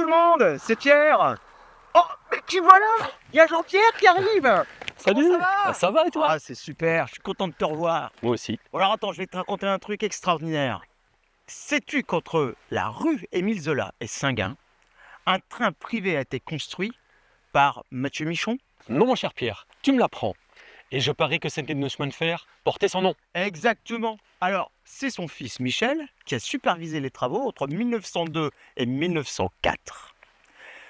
tout le monde, c'est Pierre. Oh, mais tu vois là, il y a Jean-Pierre qui arrive. Salut. Comment ça va? Ça va et toi? Ah, c'est super, je suis content de te revoir. Moi aussi. Bon, alors attends, je vais te raconter un truc extraordinaire. Sais-tu qu'entre la rue Émile Zola et Saint-Gin, un train privé a été construit par Mathieu Michon? Non, mon cher Pierre, tu me l'apprends. Et je parie que cette ligne de chemin de fer portait son nom. Exactement. Alors, c'est son fils Michel qui a supervisé les travaux entre 1902 et 1904.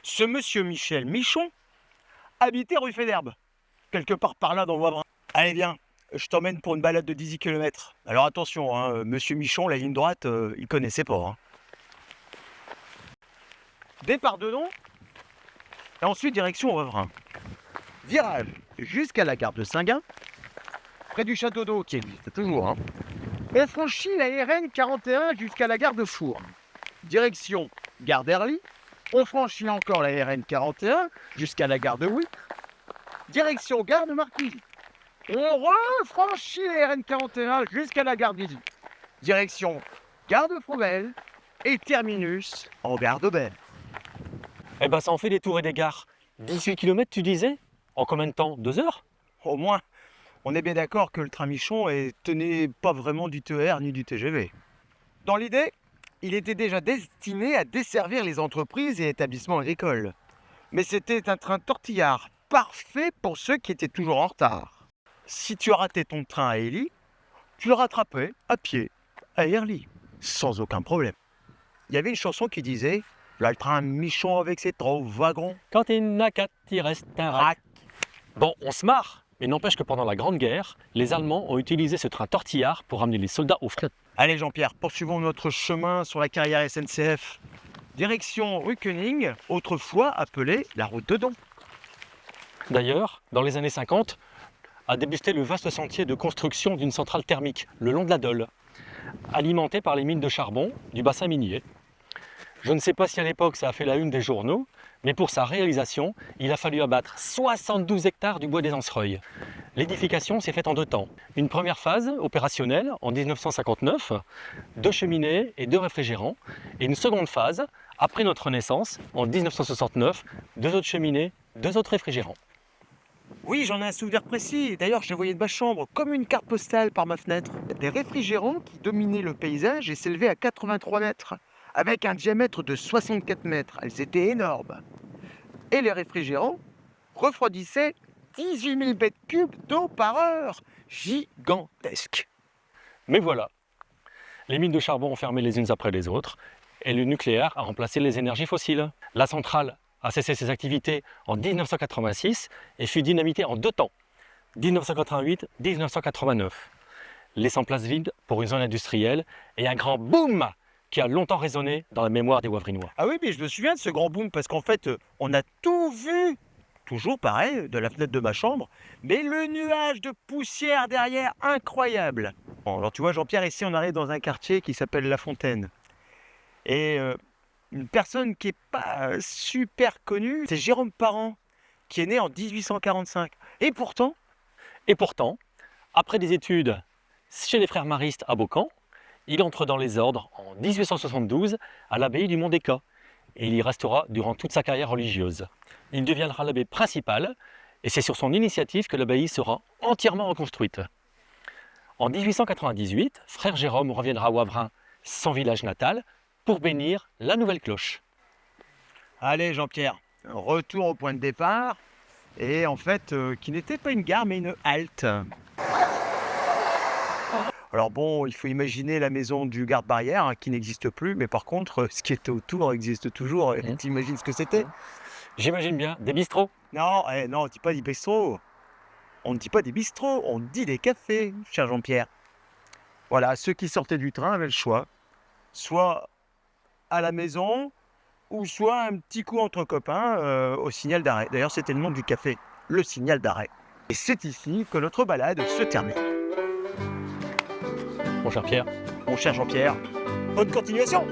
Ce monsieur Michel Michon habitait rue Fédherbe, quelque part par là dans le Wavrin. Allez, viens, je t'emmène pour une balade de 18 km. Alors attention, hein, monsieur Michon, la ligne droite, il connaissait pas. Hein. Départ de Don, et ensuite direction Wavrin. Virage jusqu'à la gare de Saint-Gin, près du château d'eau qui existe toujours. Hein. On franchit la RN 41 jusqu'à la gare de Fournes. Direction gare d'Herly. On franchit encore la RN 41 jusqu'à la gare de Huy. Direction gare de Marquis. On refranchit la RN 41 jusqu'à la gare d'Illy. Direction gare de Frovel et terminus en gare d'Aubert. Eh ben, ça en fait des tours et des gares. 18 km, tu disais? En combien de temps? 2 heures? Au moins, on est bien d'accord que le train Michon tenait pas vraiment du TER ni du TGV. Dans l'idée, il était déjà destiné à desservir les entreprises et établissements agricoles. Mais c'était un train tortillard, parfait pour ceux qui étaient toujours en retard. Si tu ratais ton train à Élie, tu le rattrapais à pied, à Herly, sans aucun problème. Il y avait une chanson qui disait « Là le train Michon avec ses trop wagons. Quand il n'a qu'à, il reste un rack. » Bon, on se marre, mais n'empêche que pendant la Grande Guerre, les Allemands ont utilisé ce train tortillard pour amener les soldats au front. Allez Jean-Pierre, poursuivons notre chemin sur la carrière SNCF. Direction rue Koenig, autrefois appelée la route de Don. D'ailleurs, dans les années 50, a débuté le vaste chantier de construction d'une centrale thermique le long de la Dole, alimentée par les mines de charbon du bassin minier. Je ne sais pas si à l'époque ça a fait la une des journaux, mais pour sa réalisation, il a fallu abattre 72 hectares du bois des Ansereuils. L'édification s'est faite en 2 temps. Une première phase opérationnelle en 1959, 2 cheminées et 2 réfrigérants, et une seconde phase, après notre naissance, en 1969, 2 autres cheminées, 2 autres réfrigérants. Oui, j'en ai un souvenir précis. D'ailleurs, je les voyais de ma chambre, comme une carte postale par ma fenêtre. Des réfrigérants qui dominaient le paysage et s'élevaient à 83 mètres, avec un diamètre de 64 mètres. Elles étaient énormes. Et les réfrigérants refroidissaient 18 000 mètres cubes d'eau par heure. Gigantesque. Mais voilà, les mines de charbon ont fermé les unes après les autres, et le nucléaire a remplacé les énergies fossiles. La centrale a cessé ses activités en 1986 et fut dynamitée en 2 temps, 1988-1989, laissant place vide pour une zone industrielle et un grand boom qui a longtemps résonné dans la mémoire des Wavrinois. Ah oui, mais je me souviens de ce grand boom parce qu'en fait, on a tout vu, toujours pareil, de la fenêtre de ma chambre, mais le nuage de poussière derrière, incroyable. Bon, alors tu vois, Jean-Pierre, ici, on arrive dans un quartier qui s'appelle La Fontaine. Et une personne qui n'est pas super connue, c'est Jérôme Parent, qui est né en 1845. Et pourtant, après des études chez les frères maristes à Beaucamp, il entre dans les ordres en 1872 à l'abbaye du Mont-des-Cats et il y restera durant toute sa carrière religieuse. Il deviendra l'abbé principal et c'est sur son initiative que l'abbaye sera entièrement reconstruite. En 1898, frère Jérôme reviendra à Wavrin, son village natal, pour bénir la nouvelle cloche. allez Jean-Pierre, retour au point de départ, et en fait, qui n'était pas une gare mais une halte. Alors bon, il faut imaginer la maison du garde-barrière qui n'existe plus, mais par contre, ce qui était autour existe toujours. T'imagines ce que c'était? J'imagine bien, des bistrots. Non, non, on ne dit pas des bistrots. On ne dit pas des bistrots, on dit des cafés, cher Jean-Pierre. Voilà, ceux qui sortaient du train avaient le choix. Soit à la maison, ou soit un petit coup entre copains au signal d'arrêt. D'ailleurs, c'était le nom du café, le signal d'arrêt. Et c'est ici que notre balade se termine. Mon cher Pierre. Mon cher Jean-Pierre, bonne continuation!